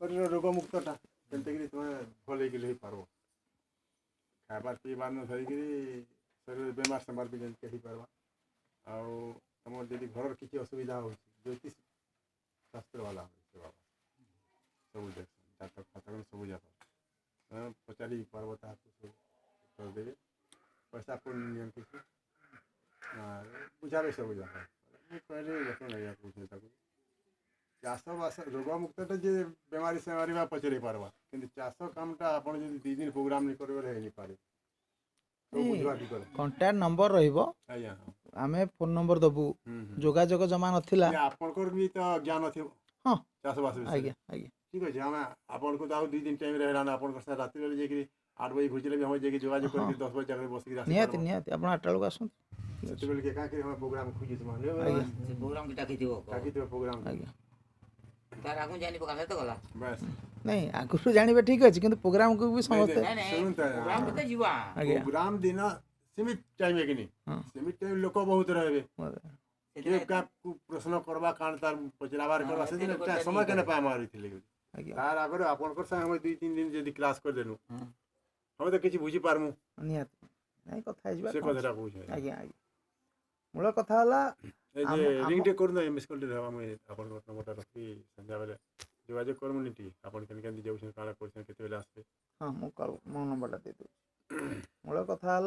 शरीर रोगमुक्तटा केमती तुम भल हो पार खाबार पीबार न धरिकी शरीर बेमार सेमार भी जमी हो पार्बा आम जब घर किसी असुविधा हो ज्योतिष शास्त्र वाला हो बाबा सब देख जातक फातक सब जाक पचारि पार्ब सब करदेवे पैसा कौन नियम किसी बुझावे सब जाक कहले जतन लगे पूछे चाष बास रोगमुक्तटा जे बेमारी सेमारी पचारि पार्बा कि चाष कामटा आप दी दिन प्रोग्राम नहीं करेंगे नहीं पारे कंटाक्ट नंबर रहिबो आमे फोन नंबर दबु जोगाजोग जमा नथिला आपनकर भी तो ज्ञान थियो हां चाष बास आज्ञा आज्ञा ठीक अछि हम आपन को तो 2 दिन टाइम रहला आपन से रात बेले जेकी 8 बजे घुचले भी हम जेकी जोगाजोग करके 10 बजे जाके बस के नियत नियत आपण 8 बेला आसुन सेते बेले के का के हम प्रोग्राम खुजी माने आज्ञा प्रोग्राम की टाकी दियो प्रोग्राम आज्ञा तार आगु जानि पकाले तो गला बस नहीं आगु जानिबे ठीक अछि किंतु प्रोग्राम को भी समझते नहीं प्रोग्राम के जीवा प्रोग्राम दिन सीमित टाइम है कि नहीं सीमित टाइम लोक बहुत रहबे के का प्रश्न करबा कान तार पचराबार करबा से दिन समय केने पाए मारि थिले तार आगर आपनकर संग हम 2-3 दिन जदी क्लास कर देनु हम तो किछि बुझी पारमु नियत नहीं कथा आइबा से कथरा बुझे आज्ञा आज्ञा मूल कथा हला ए जे रिंग डे करनो मिस कॉल दे हम आपन नंबर रखी संध्या बेले जोगाजोग करमु नीति आपन केन केन जाउछन काला क्वेश्चन केते बेले आसबे हां मो नंबर दे दो मूल कथा हला